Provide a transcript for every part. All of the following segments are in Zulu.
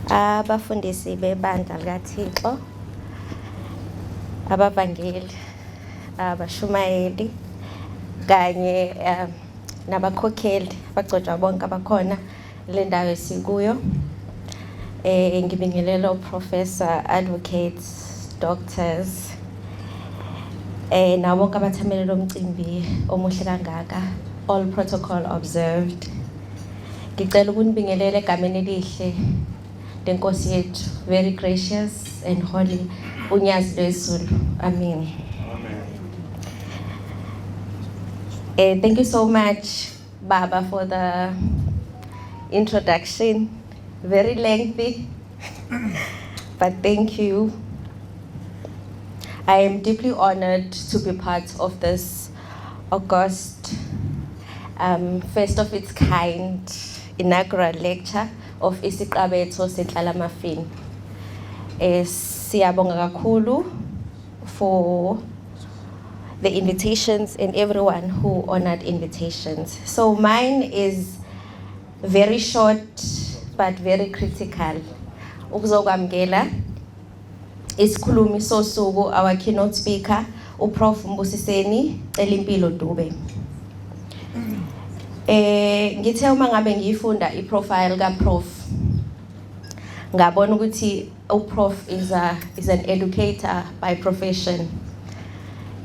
Abafundisi bebandla likaThixo, abavangeli, abashumayeli kanye nabakhokheli abagcotshwa bonke abakhona le ndawo esikuyo. Ngibingelela Professor, advocates, doctors, nabo bonke abathamelele umcimbi omuhle kangaka, all protocol observed. Ngicela ukunibingelela egameni elihle lenkosi yethu, very gracious and holy, unyazi lwezulu. Amen. Thank you so much, Baba, for the introduction. Very lengthy, but thank you. I am deeply honored to be part of this august, first of its kind, inaugural lecture of isiqabetho senhlalamafini. Siyabonga kakhulu for the invitations and everyone who honored invitations. So mine is very short but very critical. Ukuzokwamukela isikhulumi sosuku, our keynote speaker, Prof.Mbusiseni, Celimpilo Dube. Ngithe uma ngabe ngiyifunda iprofile kaProf, ngabona ukuthi uProf is an educator by profession.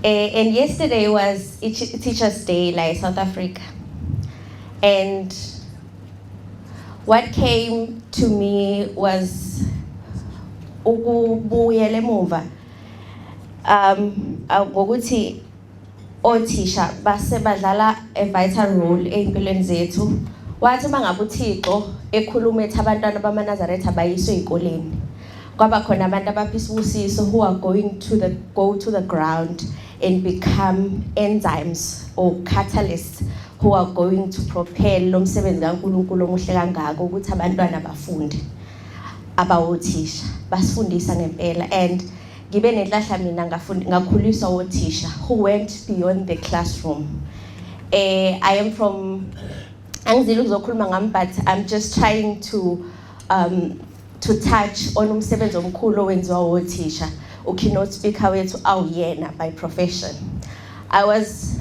And yesterday was Teachers' Day, like South Africa. And what came to me was ukubuyela emuva, ngokuthi othisha base badlala a vital role empilweni zethu. Wathi mangabe uThixo ekhuluma ethi abantwana bamaNazaretha abayiswe ezikoleni, kwaba khona abantu abaphisisiso who are going to go to the ground and become enzymes or catalysts who are going to propel lo msebenzi kaNkulunkulu omuhle kangaka ukuthi abantwana bafunde, abawothisha basifundisa ngempela. And ngibe nenhlahla mina ngakhuliswa othisha who went beyond the classroom. I am from angizile ukuzokhuluma ngami, but I'm just trying to touch on umsebenzi omkhulu owenziwa othisha. Keynote speaker wethu awuyena by profession. I was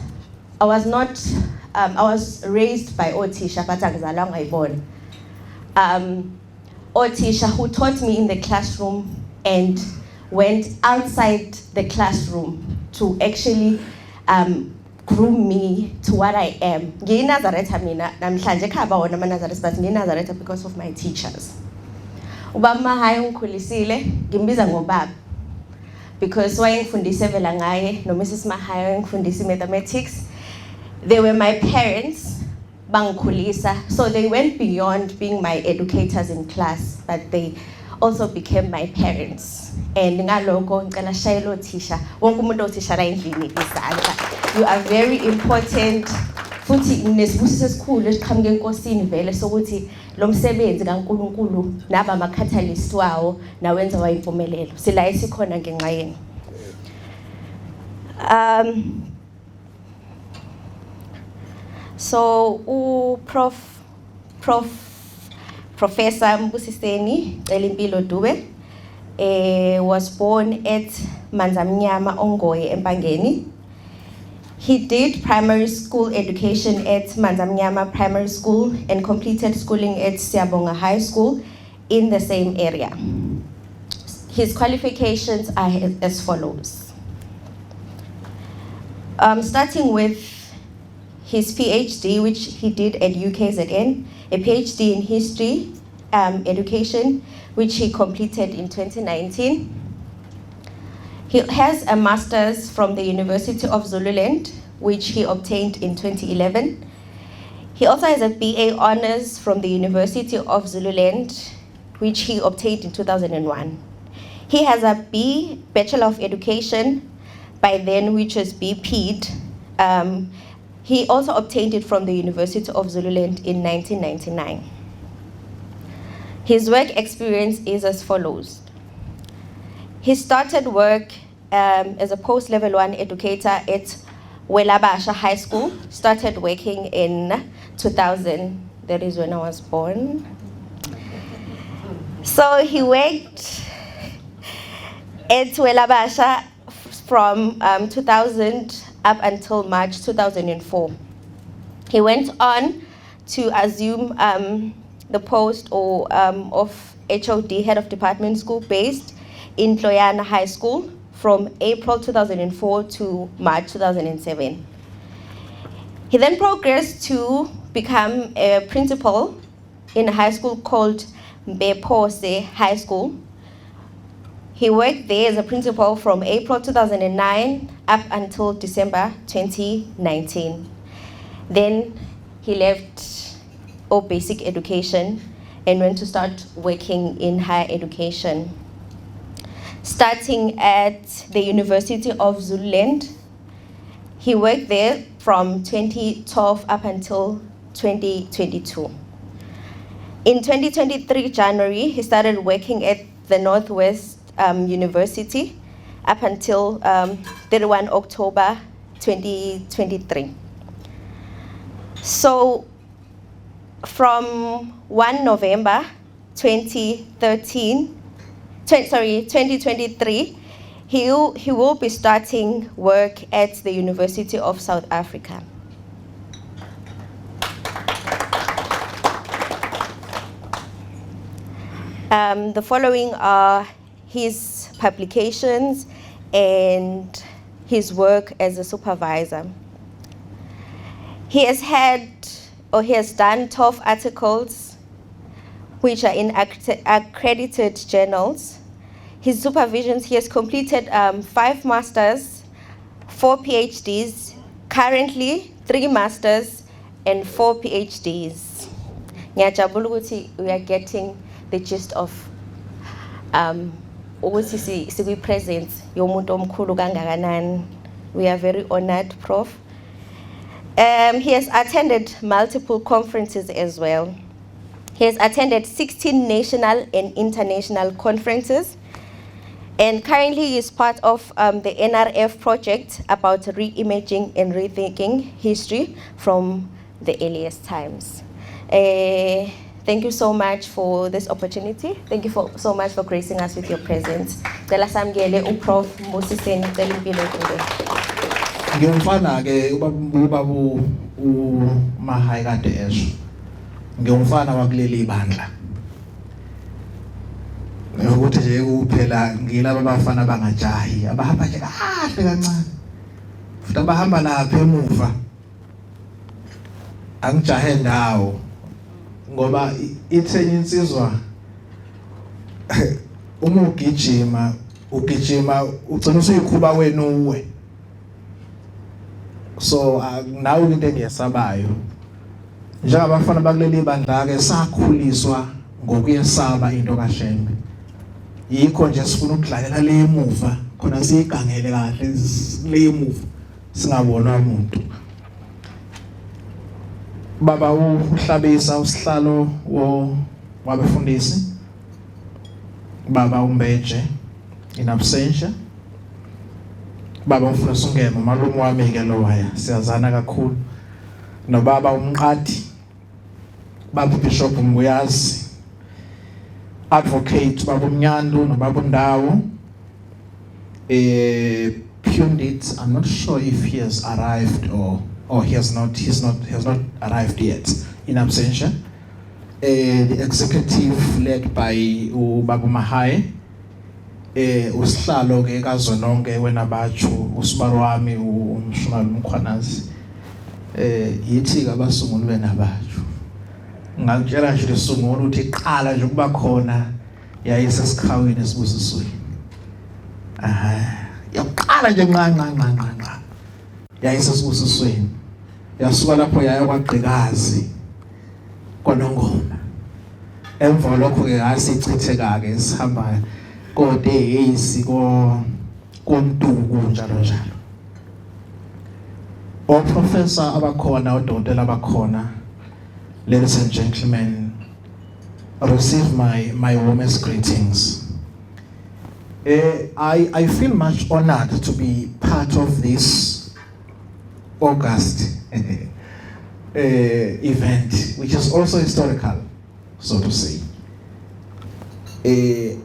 raised by othisha but angizalanga ngayibona. Othisha who taught me in the classroom and went outside the classroom to actually groom me to what I am. NgiyiNazaretha mina namhlanje ekhaya wona amaNazaretha, but ngiyiNazaretha because of my teachers. Ubaba Mahaya ungikhulisile, ngimbiza ngobaba because wayengifundise vela ngaye no Mrs. Mahaya ngifundise mathematics. They were my parents, bangikhulisa, so they went beyond being my educators in class, but they also became my parents. And ngaloko ngicela shayela othisha, wonke umuntu othisha la endlini isandla. You are very important. Futhi nesibusiso esikhulu esiqhamuke enkosini vele sokuthi lo msebenzi kaNkulunkulu naba ama-catalyst wawo nawenza wayimpumelelo. Sila esikhona ngenxa yenu. So Professor Mbusiseni Celimpilo Dube was born at Manzamnyama Ongoye Empangeni. He did primary school education at Manzamnyama Primary School and completed schooling at Siyabonga High School in the same area. His qualifications are as follows. Starting with his PhD, which he did at UKZN, a PhD in history education, which he completed in 2019. He has a master's from the University of Zululand, which he obtained in 2011. He also has a BA honors from the University of Zululand, which he obtained in 2001. He has a B, Bachelor of Education, by then, which was BPED. He also obtained it from the University of Zululand in 1999. His work experience is as follows. He started work as a post-level 1 educator at Welabasha High School, started working in 2000, that is when I was born. So he worked at Welabasha from 2000 up until March 2004. He went on to assume the post of HOD, Head of Department School, based in Tloyana High School from April 2004 to March 2007. He then progressed to become a principal in a high school called Mbepose High School. He worked there as a principal from April 2009 up until December 2019. Then he left all basic education and went to start working in higher education. Starting at the University of Zululand, he worked there from 2012 up until 2022. In 2023 January, he started working at the Northwest University up until 31 October 2023. So from 1 November 2023, he will be starting work at the University of South Africa. The following are his publications and his work as a supervisor. He has done 12 articles which are in accredited journals. His supervisions, he has completed 5 masters, 4 PhDs, currently 3 masters and 4 PhDs. Ngiyajabula ukuthi we are getting the gist of ukuthi sikwi-present yomuntu omkhulu kangakanani. We are very honored, Prof. He has attended multiple conferences as well. He has attended 16 national and international conferences, and currently he is part of the NRF project about re-imaging and rethinking history from the earliest times. Thank you so much for this opportunity. Thank you so much for gracing us with your presence. Samgele Prof.Mbusiseni Celimpilo Dube. Ngiyumfana ke ubaba uMahai kade esho. Ngiyumfana wakuleli bandla. Ukuthi nje kuphela ngilabo abafana bangajahi abahamba nje kahle kancane. Futhi abahamba lapha emuva. Angijahe ndawo. Ngoba ithenye insizwa uma ugijima ugcina usuyikhuba wena uwe. So nawe into engiyesabayo njengabafana bakuleli bandla ke sakhuliswa ngokuyesaba into kaShembe. Yikho nje sifuna ukudlalela le emuva khona siyigangele kahle le emuva singabona umuntu. Baba uhlabisa usihlalo wabefundisi, Baba uMbeje in absentia, Baba umfundisi uNgema malume wami ke lo waya siyazana kakhulu, noBaba uMqadi, Baba Bishop Mbuyazi, Advocate Baba uMnyandu noBaba uNdawo. Pundit, I'm not sure if he has arrived or he has not arrived yet in absentia. The executive led by Baba Mahai, usihlalo ke kazononke wena batshu usibaro wami umshumali umkhwanazi yithi ke abasunguli wena batshu ngakutshela nje lesungula ukuthi iqala nje kuba khona yayisesikhawini esibusisweni yaqala nje nqa yayisesibusisweni yasuka lapho yaya kwaGqikazi kwaNongoma emva lokho ke asichitheka ke sihamba kodwa eyisiko komduku njalo njalo. Professor abakhona odokotela abakhona, ladies and gentlemen, receive my warmest greetings. I feel much honored to be part of this August event, which is also historical, so to say. I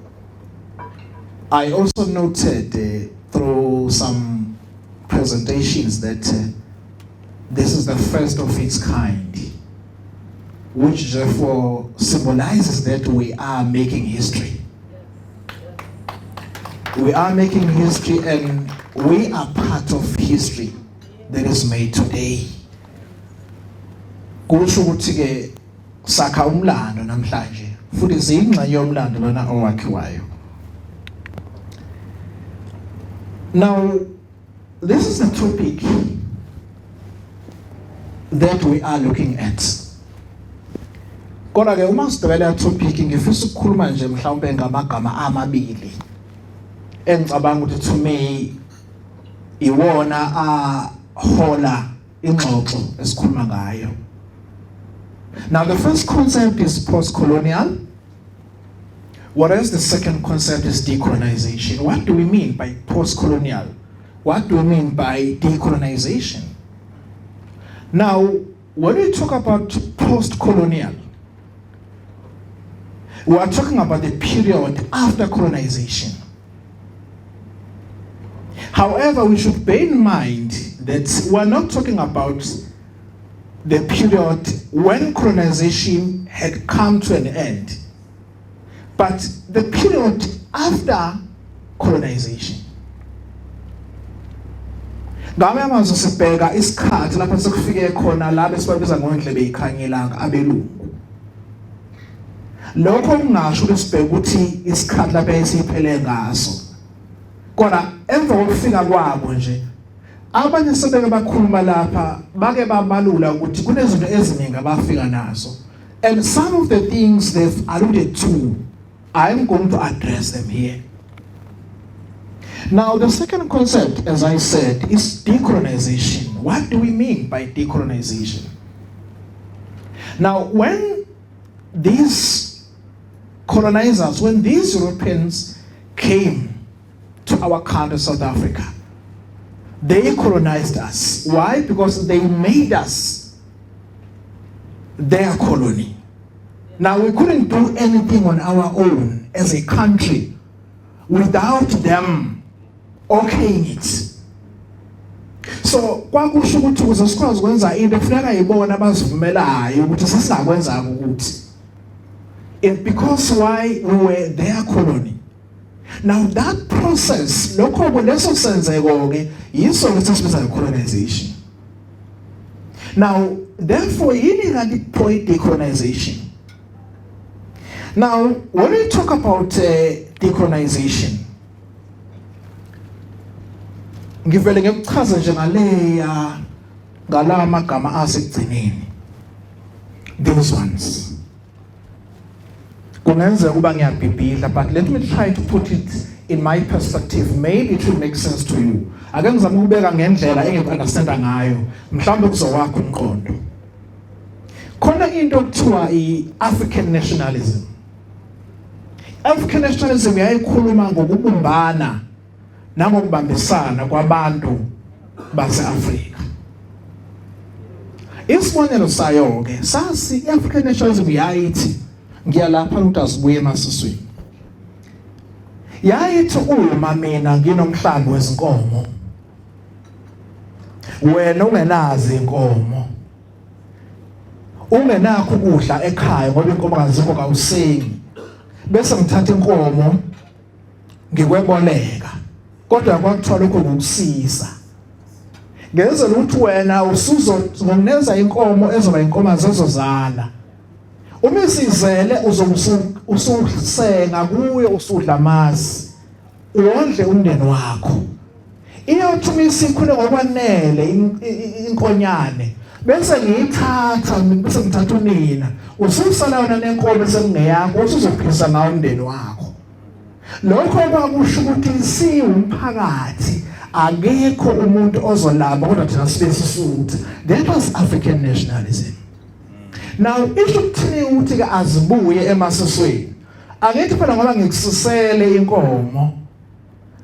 also noted through some presentations that this is the first of its kind, which therefore symbolizes that we are making history. We are making history, and we are part of history that is made today. Kusho ukuthi ke sakha umlando namhlanje futhi zingxenye yomlando lona owakhiwayo. Now, this is the topic that we are looking at. Kodwa ke uma sidwela topic ngifisa ukukhuluma nje mhlawumbe ngamagama amabili engicabanga ukuthi to me iwona hola ingxoxo esikhuluma ngayo. Now, the first concept is post-colonial, whereas the second concept is decolonization. What do we mean by post-colonial? What do we mean by decolonization? Now, when we talk about post-colonial, we are talking about the period after colonization. However, we should bear in mind that we are not talking about the period when colonization had come to an end, but the period after colonization. Ngame amazwe sibheka isikhathi lapho sekufike khona labo esibabiza ngondlebe ikhanyelanga abelungu. Lokho kungasho ukuthi sibheka ukuthi isikhathi lapho esiphele ngaso. Kodwa emva kokufika kwabo nje abanye sebeke bakhuluma lapha bake babalula ukuthi kunezinto eziningi abafika nazo, and some of the things they've alluded to, I'm going to address them here. Now, the second concept, as I said, is decolonization. What do we mean by decolonization? Now, when these colonizers, when these Europeans came to our country, South Africa, they colonized us. Why? Because they made us their colony. Now, we couldn't do anything on our own as a country without them okaying it. So, kwakusho ukuthi ukuze sikwazi ukwenza into kufuneka ibona abazivumelayo ukuthi sisakwenza ukuthi. Because why? We were their colony. Now, that process, lokho leso senzeko ke yiso lesisibiza colonization. Now, therefore, yini kanti point decolonization? Now, when we talk about decolonization, ngivele ngikuchaza nje ngaleya ngala magama asekugcineni. Those ones. Kungenza kuba ngiyabhibhidla, but let me try to put it in my perspective. Maybe it will make sense to you. Ake ngizama ukubeka ngendlela engiunderstanda ngayo, mhlawumbe kuzowakho umqondo. Khona into ekuthiwa i-African nationalism. African nationalism yayikhuluma ngokubumbana nangokubambisana kwabantu base-Afrika. Isibonelo sayo ke sasi i-African nationalism yayithi ngiyalapha ukuthi asibuye emasisweni. Yayithi uma mina nginomhlambi wezinkomo, wena ungenazi inkomo, ungenakho ukudla ekhaya ngoba inkomo kazikho kawusengi, bese ngithatha inkomo ngikweboleka, kodwa kwakuthiwa lokho ngokusisa. Ngenzela ukuthi wena usuzokuneza inkomo ezoba inkomo zezozala. Uma isizele ususenga kuyo usudla amasi, uwondle umndeni wakho. Iyothumisa ikhule ngokwanele inkonyane, bese ngiyithatha bese ngithatha unina, ususala wona nenkomo esengeyakho, usuzophisa ngawo umndeni wakho. Lokho kwakusho ukuthi siwumphakathi, akekho umuntu ozolamba kodwa thina sibe sisuthi. That was African nationalism. Now, if ukuthini ukuthi ke azibuye emasisweni, angithi phela ngoba ngikususele inkomo,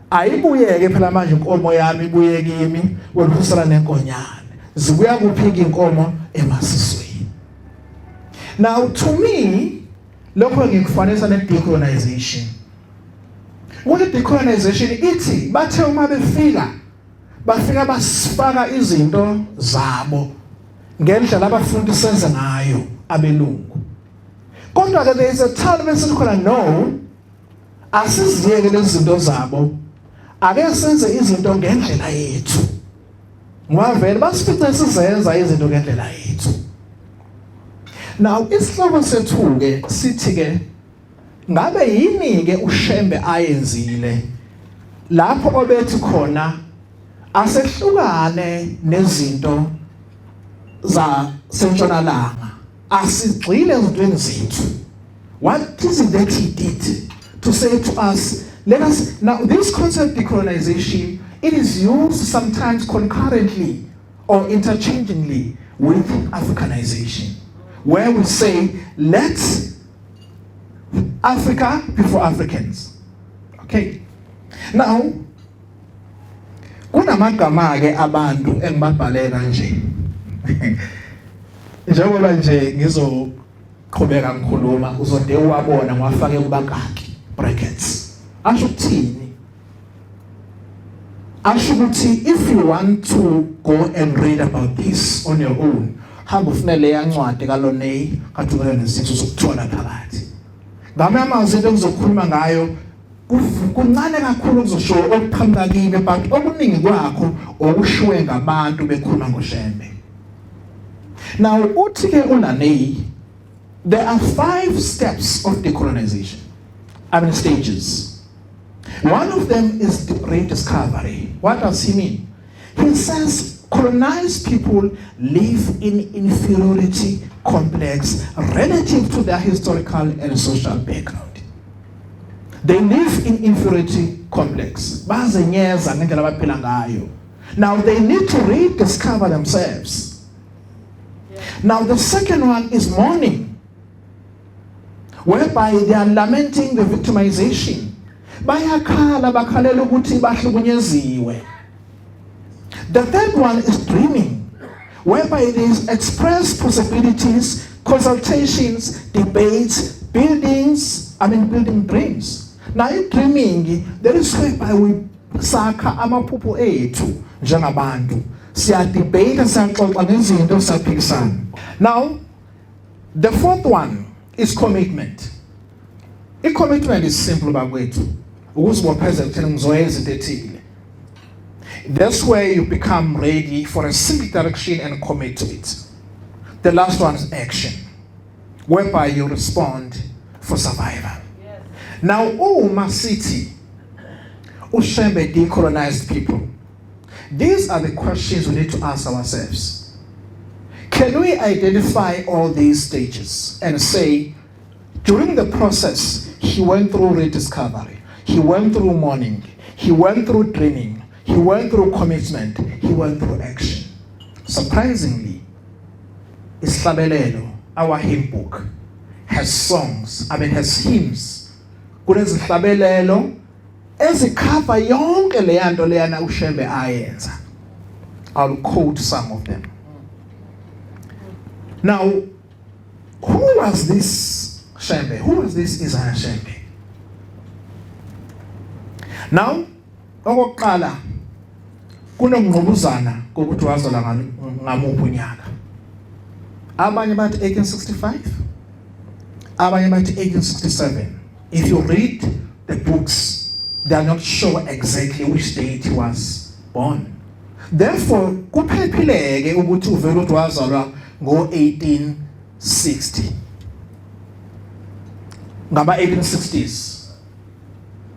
ayibuyeke phela manje inkomo yami ibuye kimi, wena usala nenkonyane. Zibuya kuphika inkomo emasisweni. Now, to me, lokho ngikufanisa ne-decolonization. What decolonization ithi bathe uma bafika basifaka izinto zabo ngendlela abafundi senze ngayo abelungu. Kodwa ke there is a time when sikhona no asiziyeke lezi zinto zabo ake senze izinto ngendlela yethu. Ngoba vele basifice sizenza izinto ngendlela yethu. Now isihloko sethu ke sithi ke ngabe yini ke uShembe ayenzile lapho obethi khona asehlukane nezinto za sentshonalanga asigxile ezintweni zethu. What is it that he did to say to us, let us now this concept decolonization, it is used sometimes concurrently or interchangeably with Africanization, where we say let's Africa before Africans. Okay. Now, kunamagama ke abantu engibabhalela nje. Njengoba nje ngizoqhubeka ngikhuluma uzode uwabona ngwafake kubakaki brackets. Asho ukuthini? Asho ukuthi if you want to go and read about this on your own, hamba ufunele yancwadi kaLoney kathukela nesithu sokuthola phakathi. Ngame amazwi into engizokhuluma ngayo kuncane kakhulu kuzosho okuphambakile but okuningi kwakho okushiwe ngabantu bekhuluma ngoShembe. Now uthi ke uNaney, there are 5 steps of decolonization. Stages. One of them is rediscovery. What does he mean? He says colonized people live in inferiority complex relative to their historical and social background. They live in inferiority complex. Now they need to rediscover themselves. Now the second one is mourning, whereby they are lamenting the victimization. The third one is dreaming, whereby there is expressed possibilities, consultations, debates, building dreams. Now in dreaming, there is whereby we saka amaphupho ethu njengabantu. Siya debate siyaxoxa ngezinto siyaphikisana. Now, the fourth one is commitment. A commitment is simple bakwethu. Ukuzibophezela ukuthi ngizoyenza into ethile. That's where you become ready for a single direction and commit to it. The last one is action, whereby you respond for survival. Yes. Now, Masiti, uShembe decolonized people. These are the questions we need to ask ourselves. Can we identify all these stages and say, during the process, he went through rediscovery, he went through mourning, he went through dreaming, he went through commitment, he went through action. Surprisingly, Islabelelo, our hymn book, has songs, has hymns. Kunezi Islabelelo, ezikhava yonke leyanto leyana uShembe ayenza. I'll quote some of them. Now, who was this Shembe? Who was this Isaiah Shembe? Now, okokuqala kunomngqubuzana kokuthi wazalwa ngamuphi unyaka. Abanye bathi 1865, abanye bathi 1867. If you read the books, they are not sure exactly which date he was born. Therefore, kuphephileke ukuthi uvele ukuthi wazalwa ngo-1860. Ngaba 1860s.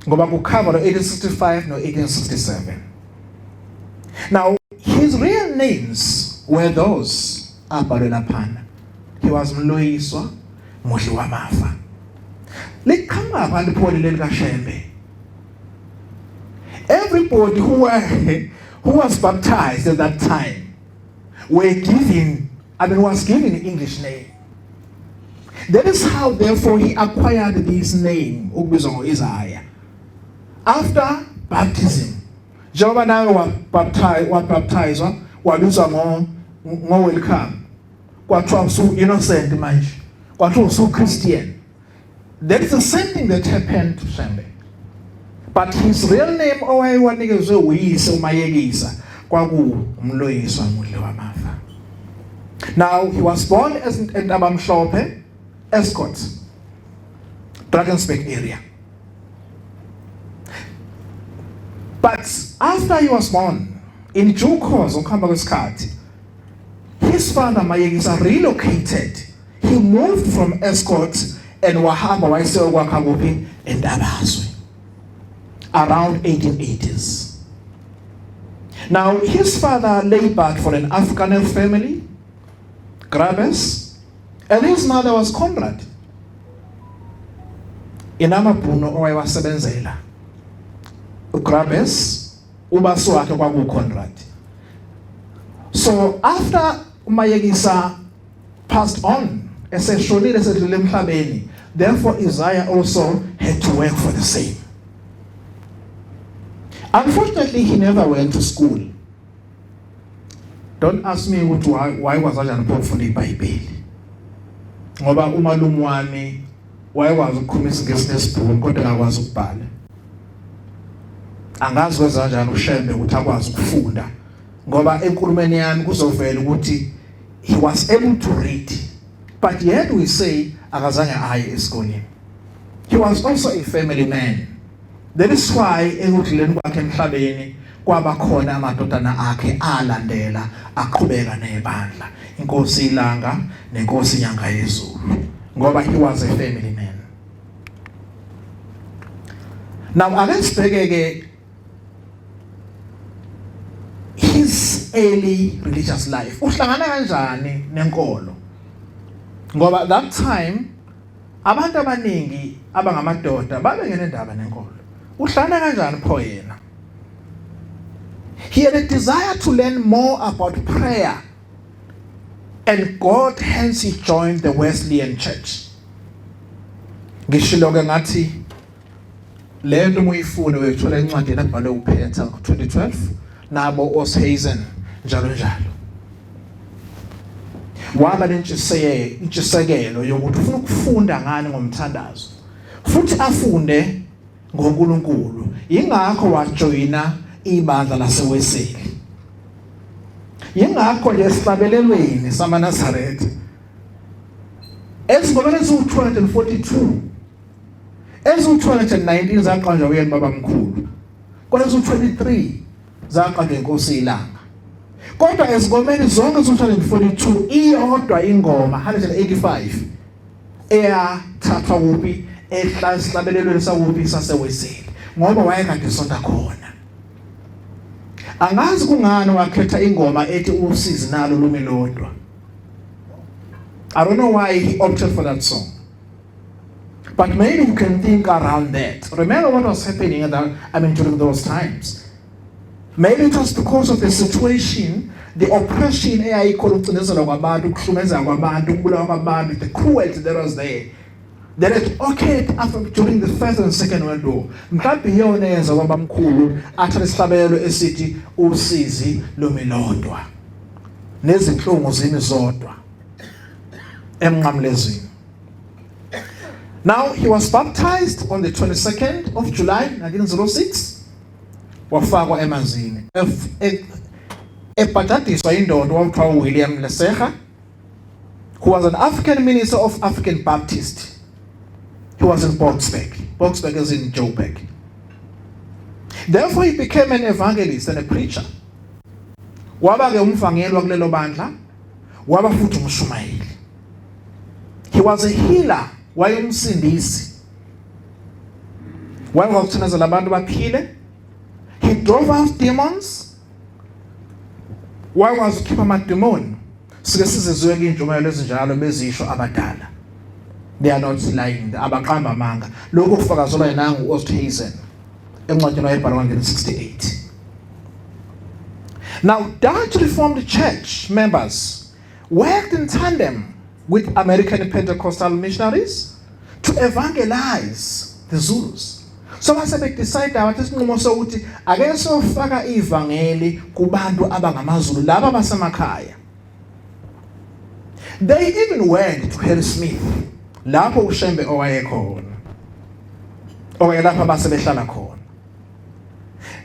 Ngoba kukhava 1865 no 1867. Now, his real names were those abhalwe laphana. He was Mloyiswa Muhli wamafa. Likhamba abantu pholi leli kaShembe. Everybody who was baptized at that time was given an English name. That is how, therefore, he acquired this name, Isaiah. After baptism, njengoba nawe wabaptizwa wabizwa ngo welcome, kwathiwa usu innocent manje, kwathiwa usu Christian. That is the same thing that happened to Shembe. But his real name, owayewanikezwe uyise uMayekisa, kwaku uMloyiswa Mudle wamafa. Now, he was born as in Abamhlophe, Escort, Drakensberg area. But after he was born, in due course, his father Mayekisa relocated. He moved from Escort and wahamba wayeseyokwakha kuphi eNtabazwe around 1880s. Now, his father labored for an African family, Grabes, and his mother was Conrad. Inamabhuno owayewasebenzela uGrabes, ubaso wakhe kwakuConrad. So after Mayekisa passed on, eseshonile esedlule emhlabeni, therefore Isaiah also had to work for the same. Unfortunately, he never went to school. Don't ask me why was I ukufunda iBhayibheli. Ngoba umalume wami wayekwazi ukukhuluma isiNgisi nesibhunu kodwa akakwazi ukubhala. Angazi kwenza kanjani uShembe ukuthi akwazi ukufunda. Ngoba enkulumeni yami kuzovela ukuthi he was able to read, but yet we say akazange aye esikoleni. He was also a family man. That is why ekudluleni kwakhe emhlabeni kwaba khona amadodana akhe alandela aqhubeka nebandla, inkosi iLanga nenkosi iNyanga yeZulu, ngoba he was a family man. Now ake sibheke his early religious life. Uhlangana kanjani nenkolo? Ngoba that time abantu abaningi abangamadoda babengene ndaba nenkolo. Uhlangana kanjani pho yena? He had a desire to learn more about prayer, and God, hence he joined the Wesleyan Church. Ngishilo ke ngathi lento muyifuna uyithola encwadini ebhalwe uPeter 2012 nabo Oshazen njalo njalo. Waba nentshisekelo yokuthi ufuna ukufunda ngani ngomthandazo, futhi afunde ngoNkulunkulu. Ingakho wajoyina ibandla laseWeseli. Yingakho nje esihlabelelweni samaNazaretha ezingomeni eziwu-242 eziwu-219 zaqanjwa uyena babamkhulu, kodwa eziwu-23 zaqanjwa inkosi iLanga. Kodwa ezingomeni zonke eziwu-242 iyodwa ingoma 185 eyathathwa kuphi esihlabelelweni sakuphi saseWeseli, ngoba wayekade esonta khona. Angazi kungani wakhetha ingoma ethi usizi nalo lumi lodwa. I don't know why he opted for that song, but maybe you can think around that. Remember what was happening during those times. Maybe it was because of the situation, the oppression, the cruelty that was there, that it occurred during the First and Second World War. Mhlawumbe yona yenza kwabamkhulu athi isihlabelelo esithi usizi lumi lodwa nezinhlungu zimi zodwa emnqamlezweni. Now he was baptized on the 22nd of July 1906. Wafakwa emanzini ebhaptizwa indoda owakuthiwa William Lesega, who was an African minister of African Baptist. He was in Boksburg is in Joburg. Therefore he became an evangelist and a preacher. Waba ke umvangeli wakulelo bandla, waba futhi umshumayeli. He was a healer, wayumsindisi. Wayengokuthandazela abantu baphile. He drove out demons. Wayekwazi ukukhipha amademoni. Sike sizizwe ke injumayelo ezinjalo bezisho abadala. They are not lying. Abaqamba amanga. Lokho kufakazolwa yinanga uOsthuizen encwadini ayibhalwa ngo-1968. Now, Dutch Reformed Church members worked in tandem with American Pentecostal missionaries to evangelize the Zulus. So base decide ukuthi isinqumo sokuthi ake sofaka ivangeli kubantu abangamaZulu laba basemakhaya. They even went to Harry Smith lapho uShembe owayekhona lapha basebehlala khona.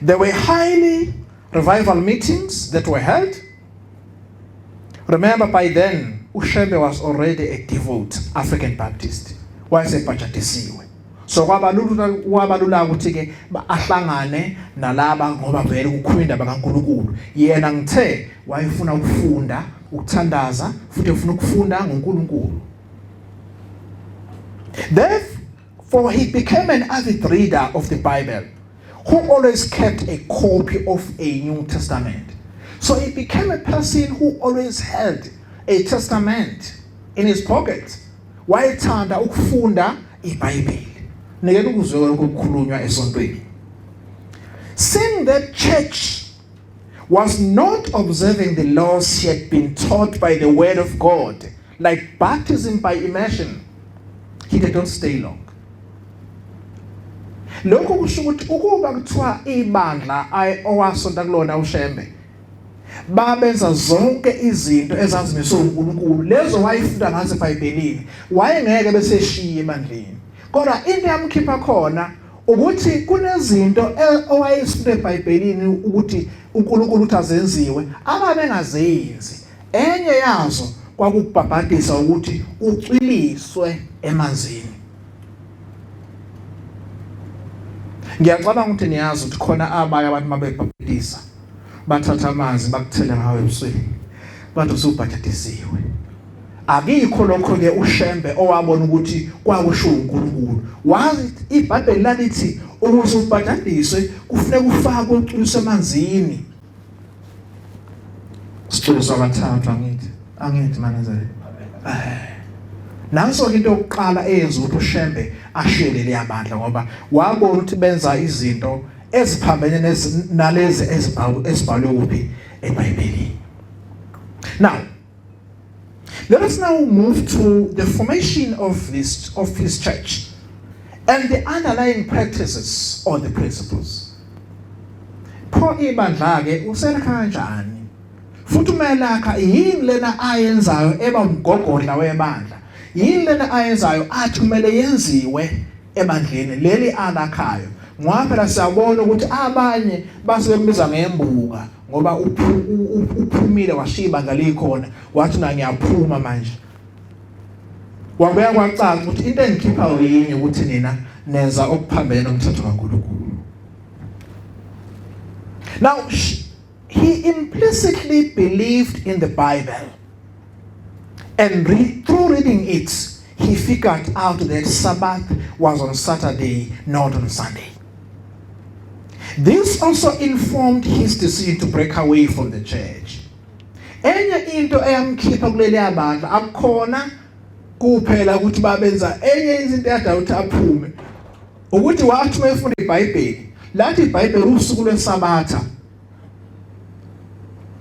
There were highly revival meetings that were held. Remember, by then uShembe was already a devout African Baptist. Wayesebhajatisiwe. So kwabalula ukuthi ke ahlangane nalaba ngoba vele kukhulunywa indaba kaNkulunkulu. Yena ngithe wayefuna ukufunda, ukuthandaza, futhi ufuna ukufunda ngoNkulunkulu. Therefore he became an avid reader of the Bible, who always kept a copy of a New Testament. So he became a person who always held a testament in his pocket. Wayethanda ukufunda iBhayibheli. Ngeke ukuzwe ukukhulunywa esontweni. Seeing that church was not observing the laws she had been taught by the word of God, like baptism by immersion, he did not stay long. Lokho kusho ukuthi ukuba kuthiwa ibandla owasonta kulona uShembe babenza zonke izinto ezazimiswe uNkulunkulu, lezo wayefunda ngazo eBhayibhelini, wayengeke beseshiya emandleni. Kodwa into yamkhipha khona ukuthi kunezinto owayefunda eBhayibhelini ukuthi uNkulunkulu uthi azenziwe ababengazenzi. Enye yazo kwakubhabhadisa ukuthi ucwiliswe emanzini. Ngiyacabanga ukuthi niyazi ukuthi khona abanye abantu mabebhabhadisa bathatha amanzi bakuthela ngawo ebusweni bathi usubhajatisiwe. Akikho lokho ke uShembe owabona ukuthi kwakusho uNkulunkulu. Wazi iBhayibheli lalithi ukuze ubhajadiswe kufanele ufakwe ucwiliswe emanzini. Sicelo sabathathu angithi manezele. Nanso into yokuqala eyenza ukuthi uShembe ashiyele leyamandla ngoba wabona ukuthi benza izinto eziphambene nalezi ezibhalwe kuphi eBhayibhelini. Now, let us now move to the formation of his church and the underlying practices or the principles. Pho ibandla ke uselakha kanjani? Futhi umelakha yini lena ayenzayo eba umgogodla webandla? Yini lena ayenzayo athi kumele yenziwe ebandleni leli alakhayo? Ngoba phela siyabona ukuthi abanye basebembiza ngembuka ngoba uphumile washiya ibandla likhona wathi na ngiyaphuma manje. Wabuya kwacaca ukuthi into engikhipha uyini ukuthi nina nenza okuphambene nomthetho kaNkulunkulu. Now he implicitly believed in the Bible, and through reading it he figured out that Sabbath was on Saturday, not on Sunday. This also informed his decision to break away from the church. Enye into eyamkhipha kuleli abandla akukhona kuphela ukuthi babenza enye izinto yadawuthi aphume ukuthi wathi mayefunda iBhayibheli lathi iBhayibheli usuku lweSabatha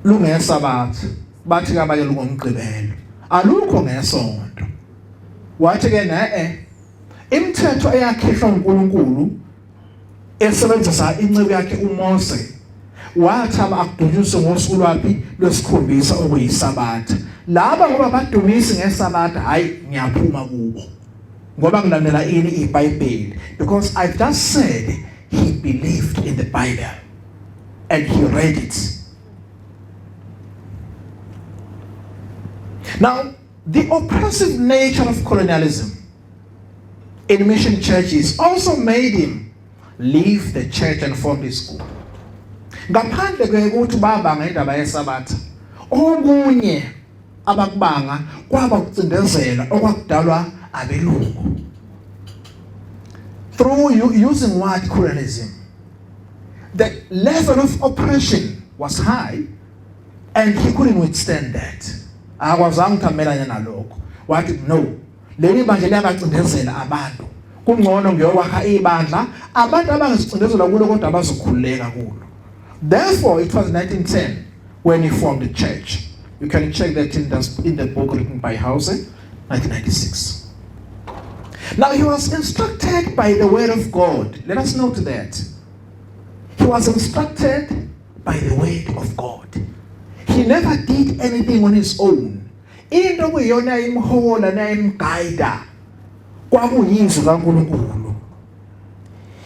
lungeSabatha bathi kabanye lungomgqibelo alukho ngesonto. Wathi ke imithetho eyakhihlwa uNkulunkulu esebenzisa incebo yakhe uMose wathi abakudunyiswe ngosuku lwaphi lwesikhombisa okuyiSabatha. Laba ngoba badumisi ngeSabatha hayi ngiyaphuma kubo ngoba ngilandela ini iBhayibheli, because I've just said he believed in the Bible and he read it. Now, the oppressive nature of colonialism in mission churches also made him leave the church and form his school. Ngaphandle kokuthi babanga indaba yeSabatha, okunye abakubanga kwaba ukucindezela okwakudalwa abelungu. Through using white colonialism, the level of oppression was high and he couldn't withstand that. Akwazanga ukuthamelana nalokho. Wathi no, leli bandla liyabacindezela abantu. Kungcono ngiyowakha ibandla abantu abangicindezela kulo kodwa abazokhululeka kulo. Therefore, it was 1910 when he formed the church. You can check that in the book written by Hauser, 1996. Now, he was instructed by the word of God. Let us note that. He was instructed by the word of God. He never did anything on his own. Into kuyona imhola na imguide kwakuyizwi kaNkulunkulu.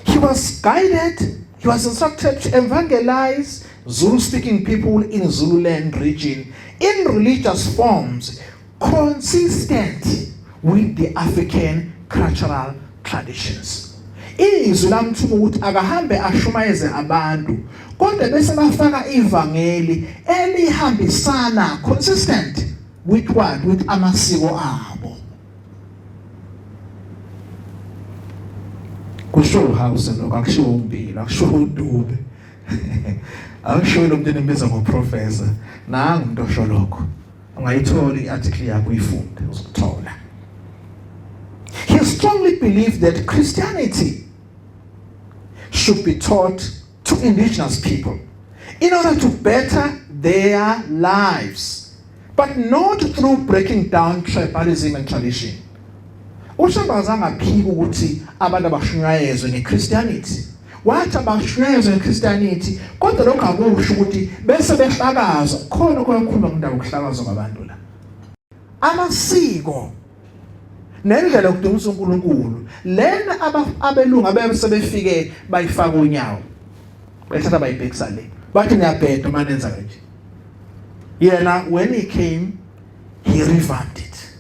He was guided, he was instructed to evangelize Zulu-speaking people in Zululand region in religious forms consistent with the African cultural traditions. Izwi lamthuma ukuthi akahambe ashumayeze abantu kodwa bese bafaka ivangeli elihambisana consistent with what? With amasiko abo. Kusho uHouse lo akusho uMbila, akusho uDube. Akusho lo muntu enimbiza ngoprofessor. Nangu umuntu osho lokho. Ungayithola iarticle yakho uyifunde uzokuthola. He strongly believed that Christianity should be taught to indigenous people in order to better their lives, but not through breaking down tribalism and tradition. uShembe azangaphika ukuthi abantu abashunyayezwe ngeChristianity. Wathi abashunyayezwe ngeChristianity kodwa lokho akusho ukuthi bese behlakaza khona kuyakhuluma ngindaba ukuhlakazwa kwabantu la. Amasiko nendlela yokudumisa uNkulunkulu lena abelungu abese befike bayifaka unyawo bethatha bayibhekisa le bathi niyabheda manenza kanje. Yena when he came he revamped it,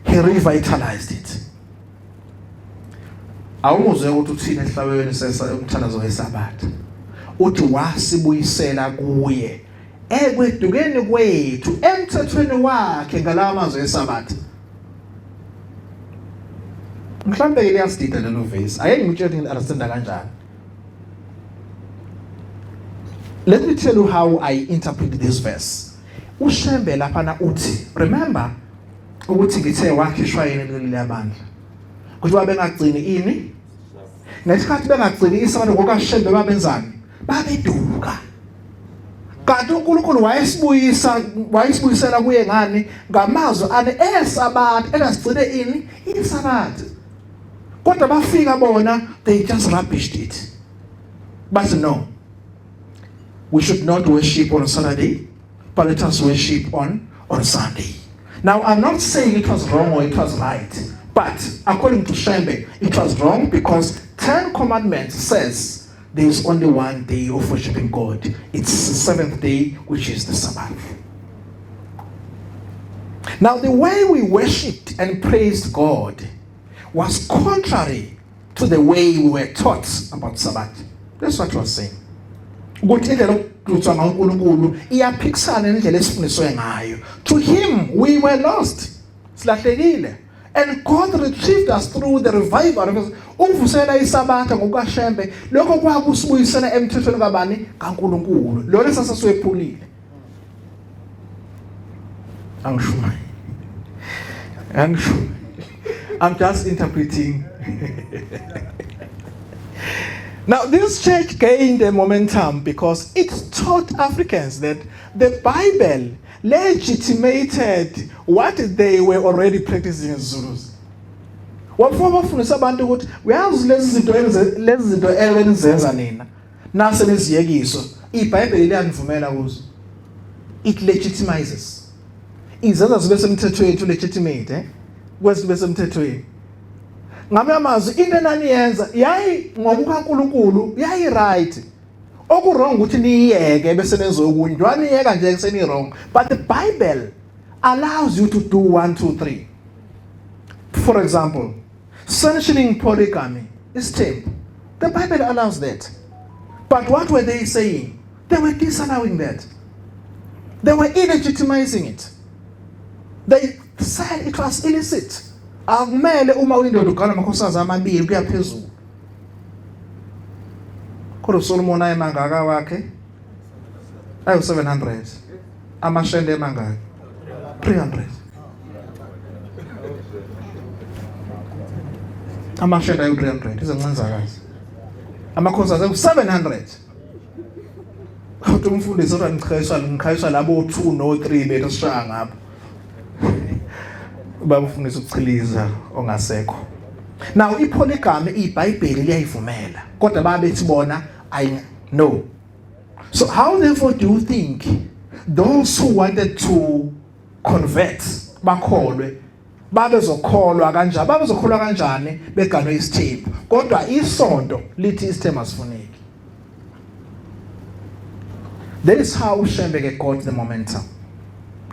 he revitalized it. Awuzwe ukuthi uthina ehlabeni umthalazo wesabatha uthi wasibuyisela kuye ekwedukeni kwethu emthethweni wakhe ngalawa mazwe esabatha. Mhlambe liyasidida lelo verse ayeke ngitshele understand kanjani. Let me tell you how I interpret this verse. uShembe lapha uthi remember ukuthi ngithe wakhishwa yini leli yabandla ukuthi babengagcini ini nesikhathi bengagcini isabantu ngokaShembe babenzani babeduka. Kanti uNkulunkulu wayesibuyisela kuye ngani ngamazwi ane esabatha engasigcine ini isabatha. Kodwa bafika bona they just rubbished it. But no, we should not worship on Saturday, but let us worship on Sunday. Now I'm not saying it was wrong or it was right, but according to Shembe it was wrong because 10 commandments says there is only one day of worshiping God. It's the seventh day, which is the Sabbath. Now the way we worshipped and praised God was contrary to the way we were taught about Sabbath. That's what I was saying. To him we were lost. And God retrieved us through the revival. Uvusela isabatha ngokaShembe lokho kwakusibuyisela emthethweni kabani kaNkulunkulu. Lo lesasa siwephulile. Angisho. I'm just interpreting. Now, this church gained a momentum because it taught Africans that the Bible legitimated what they were already practicing as Zulus. Wafundisa abantu ukuthi uyazi lezi zinto elenzenza nina nase leziyekisho iBhayibheli liyanivumela kuzo. It legitimizes. Izenza zibe semthethweni to legitimate kwesibe semthethweni. Ngamanye amazwi into enaniyenza yayi ngokukaNkulunkulu yayi right. Oku wrong ukuthi niyeke bese nezokunye njeniyeka nje kuseni wrong, but the Bible allows you to do 1 2 3. For example, sanctioning polygamy is tame. The Bible allows that. But what were they saying? They were disallowing that. They were illegitimizing it. They said it was illicit. Akumele uma uyindoda ugana amakhosana amabili kuya phezulu. Kodwa Solomon ayemangaka wakhe ayo 700. Amashende emangaka 300. Amashende ayo 300 izincenzakazi. Amakhosana ayo 700. Kodwa umfundisi uthi ngikhayiswa labo 2 no 3 bethu sishaya ngapha. Babufundisa ukuchiliza ongasekho. Now ipolygamy iBhayibheli liyayivumela kodwa babethi bona no. So how therefore do you think those who wanted to convert bakholwe babezokholwa kanjani beganwe isithembu kodwa isonto lithi isithembu asifuneki. That is how uShembe got the momentum.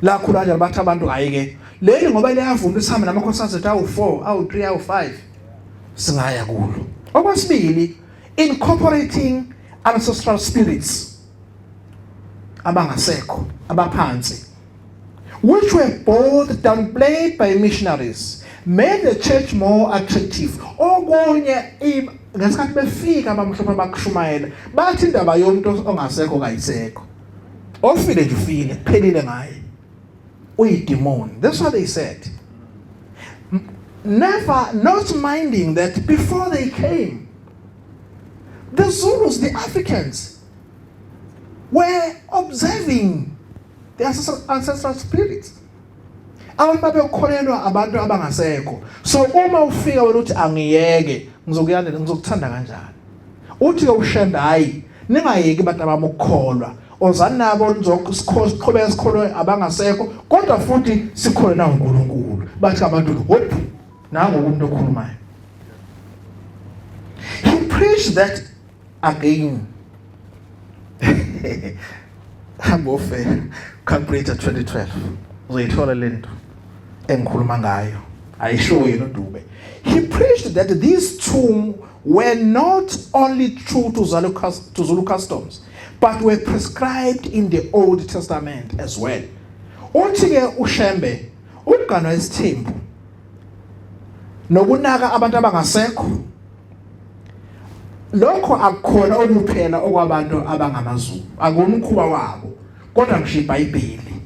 La khulaja bathi abantu ayike leli ngoba liyavuma isihambe namakhosana ethu awu4 awu3 awu5 singaya kulo. Okwesibili, incorporating ancestral spirits abangasekho abaphansi, which were both downplayed by missionaries, made the church more attractive. Okunye ngesikhathi befika abamhlophe bakushumayela bathi indaba yomuntu ongasekho kayisekho ofile nje ufile kuphelile ngaye uyidemon. That's what they said. Never not minding that before they came, the Zulus, the Africans, were observing the ancestral spirits. Abantu babekholelwa abantu abangasekho. So uma ufika wena uthi angiyeke ngizokuyandela ngizokuthanda kanjani. Uthi ke uShembe hayi ningayeki abantu abamukholwa. Ozani nabo nizokuqhubeka sikholwe abangasekho kodwa futhi sikholwe na uNkulunkulu. Bathi abantu hop nangu umuntu okhulumayo. He preached that again. Hambofe Calculator 2012 uzoyithola lento engikhuluma ngayo ayisho yena uDube. He preached that these two were not only true to Zulu customs but were prescribed in the Old Testament as well. Uthi ke uShembe uganwa isithembu nokunaka abantu abangasekho lokho akukhona okuphela okwabantu abangamaZulu akumkhuba wabo kodwa ngisho iBhayibheli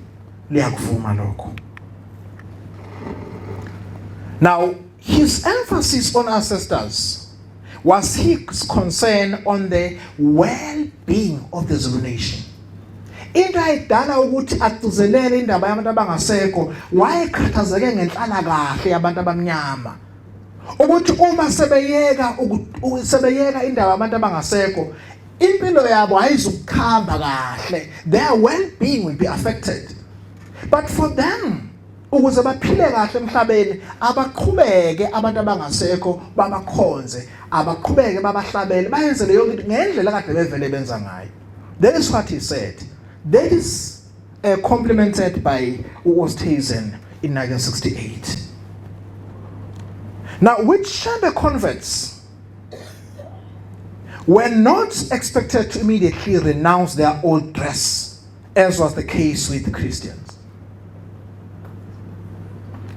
liyakuvuma lokho. Now his emphasis on ancestors was his concern on the well-being of the Zulu nation. Into ayidala ukuthi atuzelele indaba yabantu abangasekho wayekhathazeke ngenhlalakahle yabantu abamnyama. Ukuthi uma sebeyeka indaba yabantu abangasekho impilo yabo ayizukukhamba kahle, their well-being will be affected. But for them ukuze baphile kahle emhlabeni abaqhubeke abantu abangasekho babakhonze abaqhubeke babahlabele bayenze leyo into ngendlela kade bevele benza ngayo. That is what he said. That is complemented by uShembe in 1968. Now, which Shembe converts were not expected to immediately renounce their old dress, as was the case with the Christians.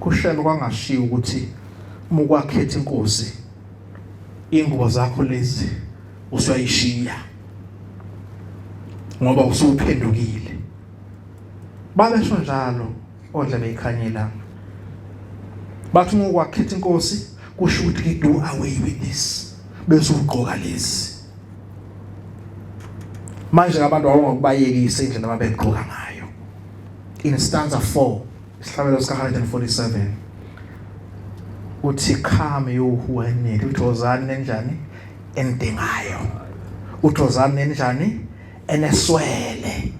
KuShembe kwangashiya ukuthi mukwakhetha inkosi ingubo zakho lezi usuyayishiya ngoba usuphendukile. Babesho njalo odla beyikhanyela. Bathi mukwakhetha inkosi kusho ukuthi do away with this bese ugqoka lezi. Manje abantu awongokubayekisa indlela ababegqoka ngayo. In stanza 4 isihlabelo sika 147 uthi come you who are need uthozani nenjani endingayo uthozani nenjani eneswele.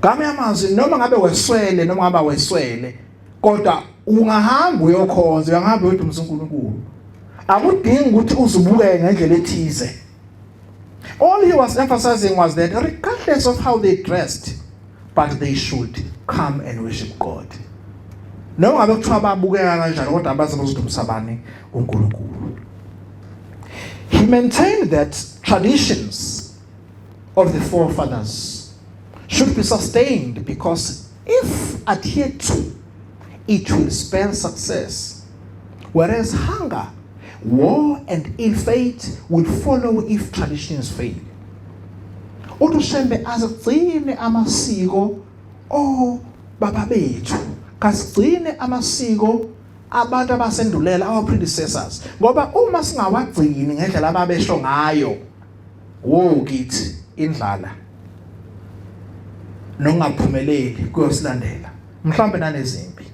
Kami amazwi noma ngabe weswele noma ngaba weswele kodwa ungahamba uyokhonza uyahamba uyodumisa uNkulunkulu akudingi ukuthi uzibuke ngendlela ethize. All he was emphasizing was that regardless of how they dressed, but they should come and worship God. No ngabe kuthiwa babukeka kanjani kodwa abaze bazodumisa bani uNkulunkulu. He maintained that traditions of the forefathers should be sustained because if adhered to, it will spell success, whereas hunger, war and ill fate will follow if traditions fail. uShembe azigcine amasiko baba bethu, kasigcine amasiko abantu abasendulela our predecessors ngoba uma singawagcini ngendlela ababesho ngayo kithi indlala nongaphumeleli kuyosilandela mhlawumbe nanezimpi.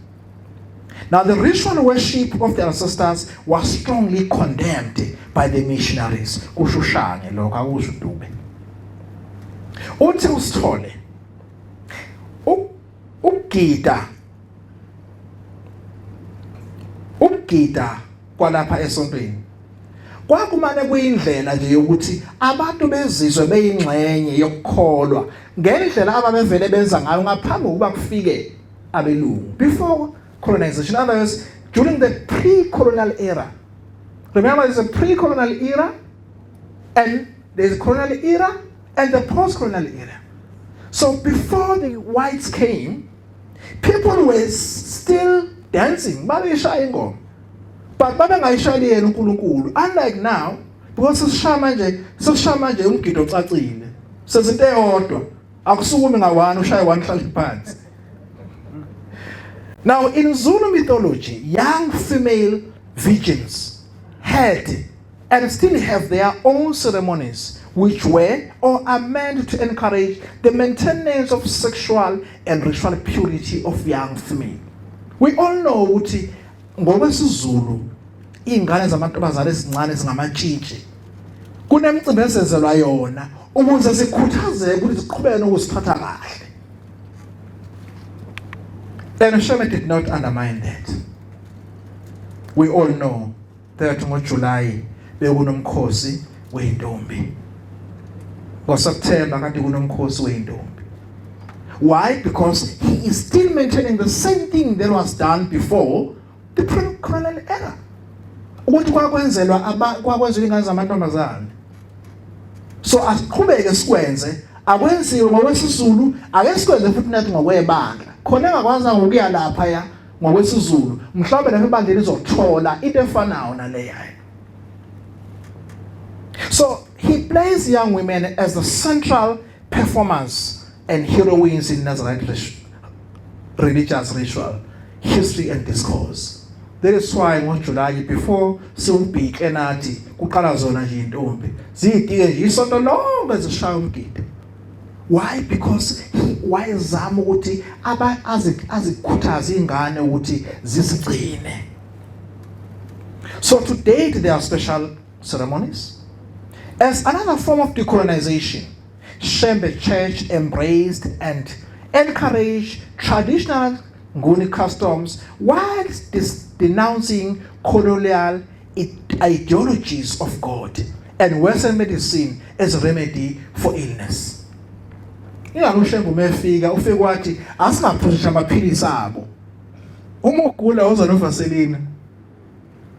Now the ritual worship of the ancestors was strongly condemned by the missionaries. Kushushane lokho akusho uDube. Uthi usithole ugida ukugida kwalapha esontweni kwakumane kuyindlela nje yokuthi abantu bezizwe beyingxenye yokukholwa ngendlela ababevele benza ngayo ngaphambi kokuba kufike abelungu before colonization. In other words, during the pre-colonial era. Remember, there's a pre-colonial era and there's a colonial era and the post-colonial era. So before the whites came, people were still dancing, but babengayishayeli yena uNkulunkulu. Unlike now, because sesishaya manje umgido ocacile. Sezinto eyodwa, akusukumi ngawani ushaye one hlala phansi. Now in Zulu mythology, young female virgins had and still have their own ceremonies which were or are meant to encourage the maintenance of sexual and ritual purity of young female. We all know ukuthi ngokwesiZulu ingane zamantombazane ezincane ezingamatshitshi kunemicimbi esenzelwa yona ukuze sikhuthazeke ukuthi siqhubeke nokuziphatha kahle. And uShembe did not undermine that. We all know that ngoJuly bekunomkhosi weintombi. NgoSeptember kanti kunomkhosi weintombi. Why? Because he is still maintaining the same thing that was done before the pre-colonial era. Ukuthi kwakwenzelwa ingane zamantombazane. So asiqhubeke sikwenze, akwenziwe ngokwesiZulu, ake sikwenze futhi nathi ngokwebandla. Khona engakwazi ukuya lapha ya ngokwesiZulu, mhlawumbe lapha ebandleni izothola into efanayo naleyo. So he plays young women as the central performers and heroines in Nazarite religious ritual, history and discourse. That is why ngoJuly before siwubhike nathi kuqala zona nje intombi zidike nje isonto lonke zishaya umgido. Why? Because wayezama ukuthi azikhuthaze ingane ukuthi zizigcine. So to date there are special ceremonies. As another form of decolonization, Shembe Church embraced and encouraged traditional Nguni customs whilst denouncing colonial ideologies of God and Western medicine as a remedy for illness. uShembe umefika ufike kwathi asingaphosha amaphilisi abo. Uma ugula uza novaselina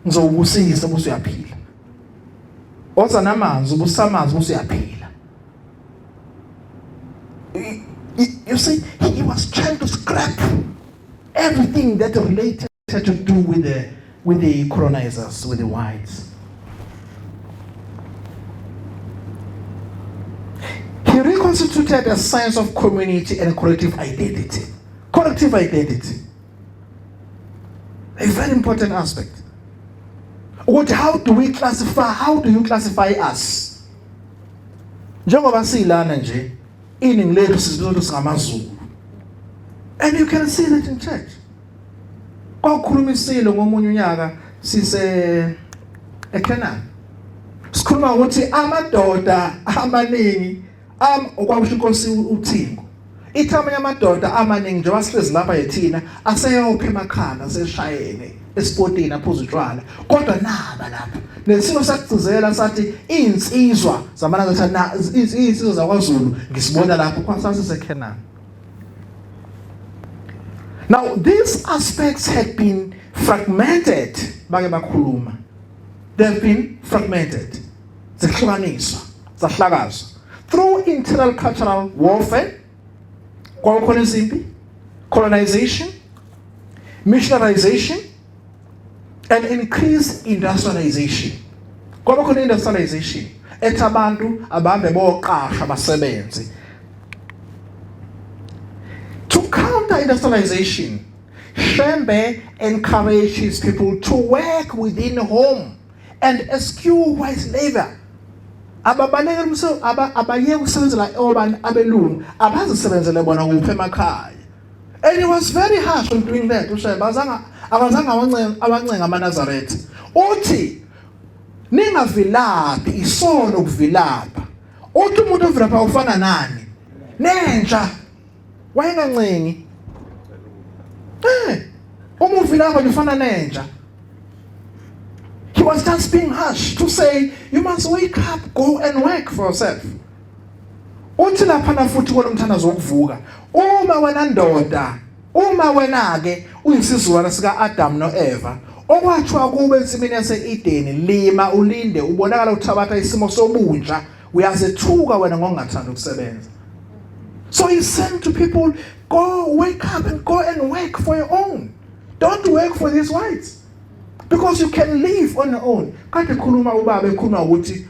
ngizobusisa bese uyaphila. Oza namanzi ubusamanzi bese uyaphila. You see, he was trying to scrap everything that related to do with the colonizers, with the whites. He reconstituted a sense of community and collective identity. Collective identity. A very important aspect. How do you classify us? Njengoba silana nje, iningi lethu sizizwe singamaZulu. And you can see that in church. Kwakhulumisile ngomunye unyaka sise eKenani. Sikhuluma ukuthi amadoda amaningi okwakusho inkosi uThingo. Ithamanye amadoda amaningi njengoba sihlezi lapha yethina aseyopha emakhanda aseshayene esportini aphuza utshwala. Kodwa naba lapha nesimo sakugcizela sathi insizwa zamana insizwa zakwaZulu ngisibona lapho kwasase eKenani. Now these aspects had been fragmented. They have been fragmented. Zihlukaniswa, zahlakazwa through internal cultural warfare, colonization, missionarization, and increased industrialization. Industrialization. Etabantu abambe boqasha basebenzi. To counter industrialization, Shembe encourages people to work within home and eschew white labor. Ababaleka abayeke ukusebenzela abelungu abazisebenzele bona kuphi emakhaya. And he was very harsh on doing that. uShembe abazange abancenga amaNazaretha. Uthi ningavilaphi isono ukuvilapha. Uthi umuntu ovilapha ufana nani? Nentsha. Wayengancengi. Uma uvilapha ufana nentsha. was just being harsh to say, you must wake up, go and work for yourself. Uthi lapha na futhi kolomthanazo wokuvuka. Uma wena ndoda, uma wena ke uyisizwana sika Adam no Eva, okwathiwa kube ensimini yase-Edeni, lima ulinde ubonakala uthabatha isimo sobunja, uyazethuka wena ngokungathanda ukusebenza. So he's saying to people, go wake up and go and work for your own. Don't work for these whites. Because you can live on your own. Kade khuluma ubaba ekhuluma ukuthi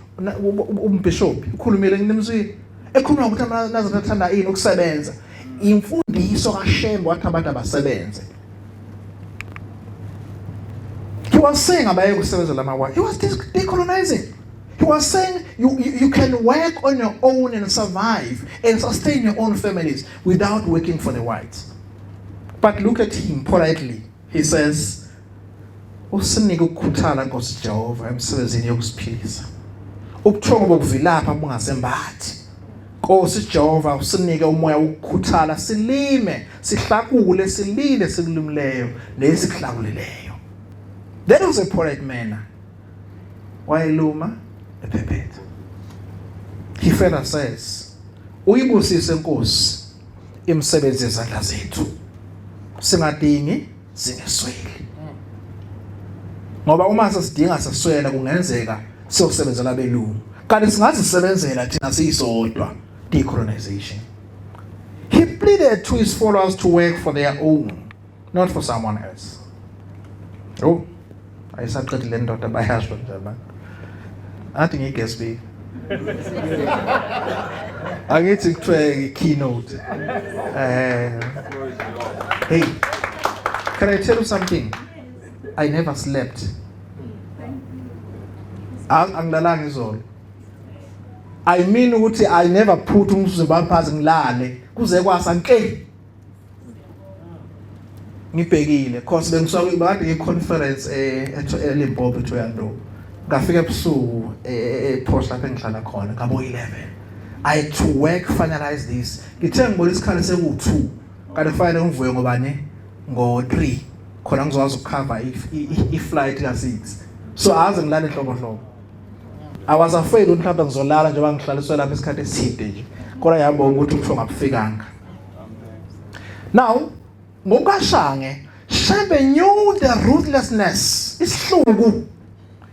umbishop ukhulumile ngemzini. Ekhuluma ukuthi nazathanda ini ukusebenza. Imfundiso kaShembe wathi abantu abasebenze. He was saying abaye kusebenza lama white. He was decolonizing. He was saying you can work on your own and survive and sustain your own families without working for the whites. But look at him politely. He says, usinike ukukhuthala Nkosi Jehova emsebenzini yokusiphilisa. Ubuthongo bokuvilapha bungasembathi. Nkosi Jehova usinike umoya wokukhuthala silime, sihlakule, silile sikulumleyo, nesikuhlakulileyo. That was a polite manner. Wayeluma ephephetha. He further says, uyibusise Nkosi imisebenzi yezandla zethu. Singadingi singesweli. Ngoba uma sesidinga seswela kungenzeka siyosebenzela belungu. Kanti singazisebenzela thina siyisodwa. Decolonization. He pleaded to his followers to work for their own, not for someone else. Oh, ayisaqedile ndoda bayasho nje man. Athi ngigesi. Angithi kuthiwe keynote. Hey, can I tell you something? I never slept. Angilalanga izolo. I mean ukuthi I never put umzimba phansi ngilale kuze kwasa nke. Ngibhekile cause bengisho kade ngeconference eLimpopo eThoyando. Ngafika ebusuku epost lapha engihlala khona ngabo 11. I had to work finalize this. Ngithe ngibona isikhathi seku2. Kanti fanele ngivuye ngobani ngo3. Khona ngizokwazi ukucover i-flight ka6. So aze ngilale enhloko. I was afraid mhlawumbe ngizolala njengoba ngihlaliswe lapha isikhathi eside nje. Kodwa yabonga ukuthi ubuthongo abufikanga. Now, ngokashange, Shembe knew the ruthlessness, isihluku,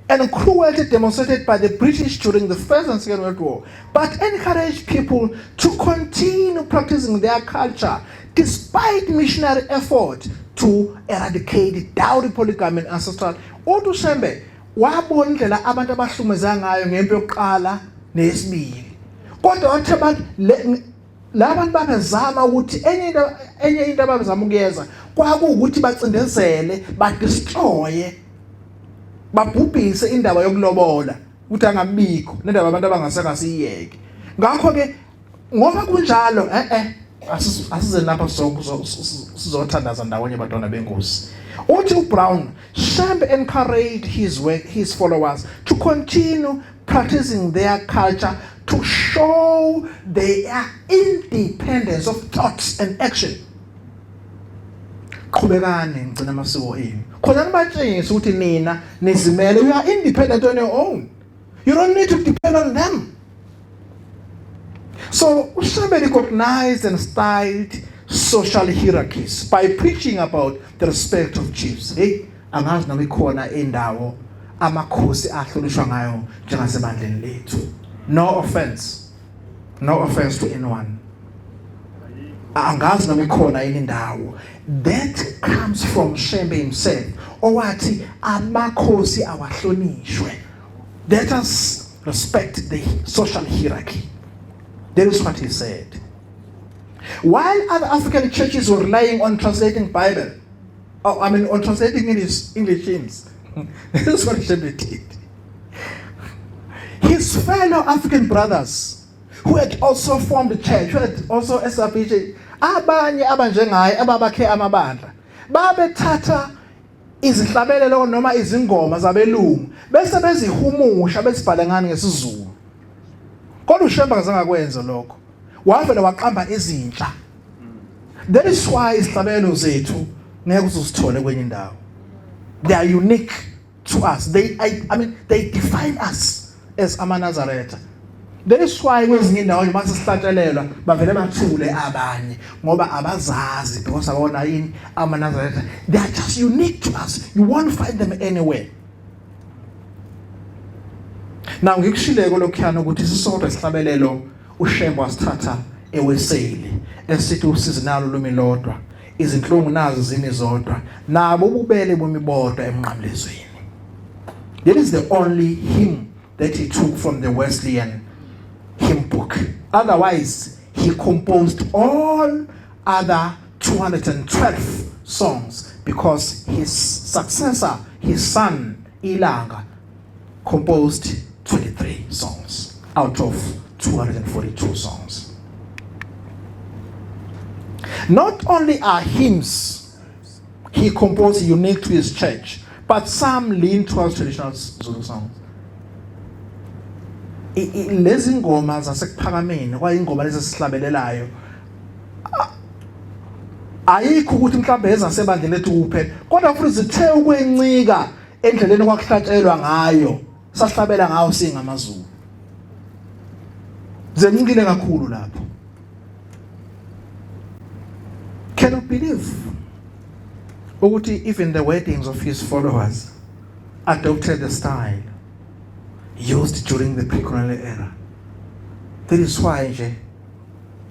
and cruelty demonstrated by the British during the First and Second World War, but encouraged people to continue practicing their culture despite missionary effort to eradicate dowry, polygamy, and ancestral. uShembe wabona indlela abantu abahlumeza ngayo ngempi yokuqala nesibili. Kodwa wathi abantu labantu babezama ukuthi enye into abazama ukuyeza kwakuukuthi bacindezele, badestroye, babhubhise indaba yokulobola ukuthi angabikho nendaba abantu abangaseka siyeke. Ngakho ke ngoba kunjalo asize lapha sizothandaza ndawonye abantwana benkosi. Uthi uBrown, Shembe encouraged his followers to continue practicing their culture to show their independence of thoughts and action. Qhubekani ngicina amasiko enu. Khona nibatshengise ukuthi nina nizimele, you are independent on your own. You don't need to depend on them. So uShembe recognized and styled social hierarchies by preaching about the respect of chiefs. Hey, angazi noma ikhona indawo amakhosi ahlonishwa ngayo njengasebandleni lethu. No offense to anyone. Angazi noma ikhona indawo. That comes from Shembe himself. Owathi amakhosi awahlonishwe. Let us respect the social hierarchy. That is what he said. While other African churches were relying on translating Bible, on translating English hymns, this is what Shembe did. His fellow African brothers, who had also formed the church, who had also established, abanye abanjengaye ababakhe amabandla, babethatha izihlabelelo noma izingoma zabelungu bese bezihumusha bezibhale ngani ngesizulu. Kodwa uShembe akazange lokho. Wavela waqamba ezintsha. That is why izihlabelelo zethu ngeke uzosithole kwenye indawo. They are unique to to us. They define us as amaNazaretha. That is why kwezinye indawo mase sihlatshelelwa bavele bathule abanye ngoba abazazi because abona yini amaNazaretha. They are just unique to us. You won't find them anywhere. Now ngikushileko lokhuyana ukuthi sisodwa isihlabelelo uShembe wasithatha eweseli esithi usizi nalo lumi lodwa izinhlungu nazo zimi zodwa nabo ububele bomibodwa emnqamlezweni. That is the only hymn that he took from the Wesleyan hymn book. Otherwise, he composed all other 212 songs because his successor, his son Ilanga, composed 23 songs out of 242 songs. Not only are hymns he composed unique to his church, but some lean towards traditional Zulu songs. Lezi ngoma zasekuphakameni kwayingoma lezi sihlabelelayo ayikho ukuthi mhlawumbe ezasebandleni lethu kuphela kodwa futhi zithe ukwencika endleleni kwakuhlatshelwa ngayo sahlabela ngawo singamaZulu zencikile kakhulu lapho. Cannot believe ukuthi even the weddings of his followers adopted the style used during the pre-colonial era. That is why nje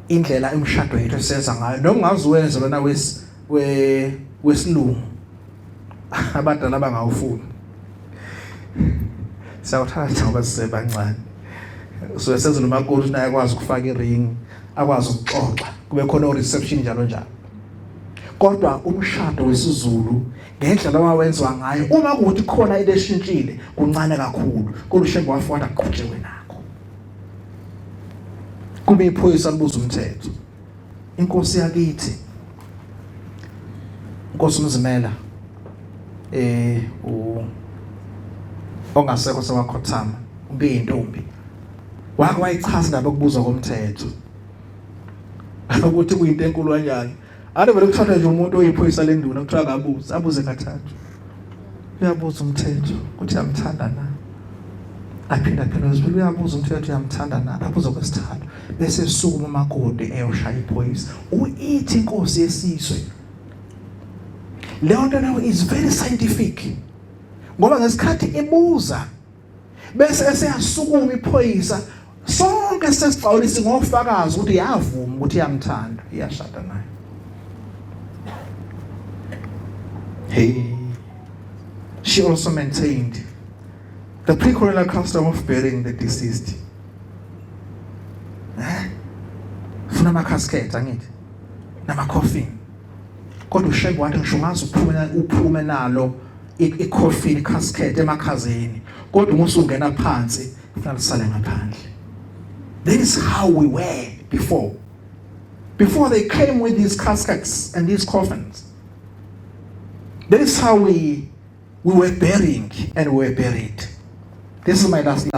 indlela imshado yethu esenza ngayo noma ngaziwenza lona wesilungu abadala bangawufuni sawuthatha ngoba sisebancane so esenza nomakoti naye akwazi ukufaka iring akwazi ukuxoxa kube khona reception njalo njalo. Kodwa umshado wesiZulu ngendlela awawenziwa ngayo uma kuthi khona into eshintshile kuncane kakhulu uShembe wafunda aqhutshekwe nakho. Kube iphoyisa libuza umthetho. Inkosi yakithi Nkosi uMzimela ongasekho sewakhothama ube intombi wayichaza indaba ukubuzwa komthetho ukuthi kuyinto enkulu kanjani. Ade vele kuthatha nje umuntu oyiphoyisa lenduna kuthiwa akabuza abuze kathathu. Uyabuza umthetho ukuthi uyamthanda na. Aphinda phela uyabuza umthetho uyamthanda na. Abuza kwesithathu bese sukuma umakoti eyoshaya iphoyisa. Uyithi inkosi yesizwe. Leyo nto nayo is very scientific. Ngoba ngesikhathi ebuza bese eseyasukuma iphoyisa sonke sesixawulisa ngofakazi ukuthi yavuma ukuthi iyamthanda iyashada naye. Hey, she also maintained the pre-colonial custom of burying the deceased. Funa ama-casket angithi nama-coffin. Kodwa uShembe wathi ngisho ngazi uphume nalo i-coffin casket emakhazeni kodwa uma usungena phansi ufuna lisale ngaphandle. That is how we were before they came with these caskets and these coffins. That is how we were burying and we were buried. This is my last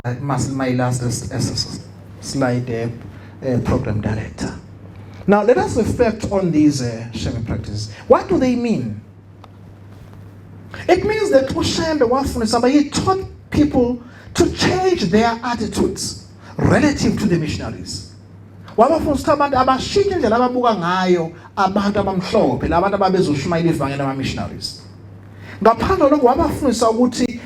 slide, program director. Now let us reflect on these Shembe practices. What do they mean? It means that uShembe he taught people to change their attitudes relative to the missionaries. Wabafundisa abantu abashintshe indlela ababuka ngayo abantu abamhlophe labantu ababezoshumayela ivangeli ama missionaries. Ngaphandle lokho wabafundisa ukuthi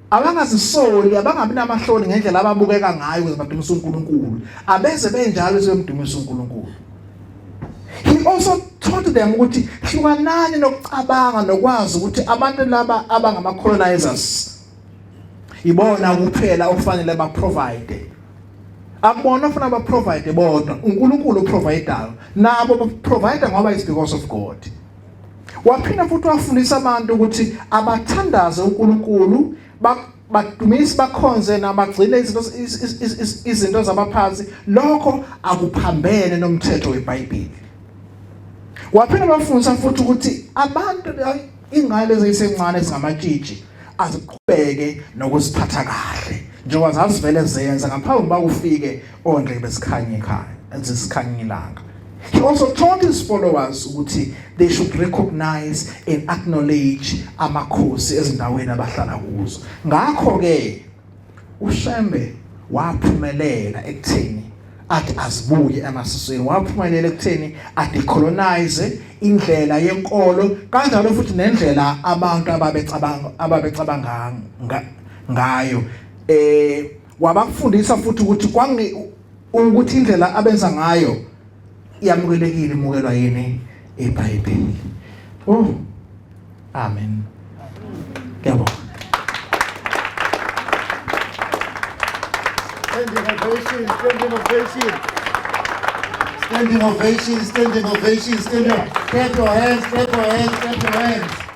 abangazisoli abangabi namahloni ngendlela ababukeka ngayo ukuze badumisa uNkulunkulu abeze benjalo sebemdumisa uNkulunkulu. He also taught them ukuthi hlukanani nokucabanga nokwazi ukuthi abantu laba abangama colonizers ibona kuphela ofanele ba provide. Akubona ufuna ba provide bodwa uNkulunkulu provider nabo provider ngoba it's because of God. Waphinda futhi wafundisa abantu ukuthi abathandaze uNkulunkulu badumisa bakhonze nabagcine izinto zabaphansi lokho akuphambene nomthetho weBhayibheli. Waphinda bafundisa futhi ukuthi abantu ingane ezisencane ezingamatshitshi aziqhubeke nokuziphatha kahle njengoba zazivele zenza ngaphambi kokuba kufike ondlebe besikhanye ekhaya ezisikhanye ilanga. He also taught his followers ukuthi they should recognize and acknowledge amakhosi ezindaweni abahlala kuzo. Ngakho ke uShembe waphumelela ekutheni athi asibuye emasisweni, waphumelela ekutheni adecolonize indlela yenkolo kanjalo futhi nendlela abantu ababecabanga ngayo. Wabakufundisa futhi ukuthi indlela abenza ngayo iyamukelekile, imukelwa yini eBhayibhelini. Oh, amen. Ngiyabonga. Standing ovation, standing ovation. Standing ovation, standing ovation, standing. Clap your hands, clap your hands, clap your hands.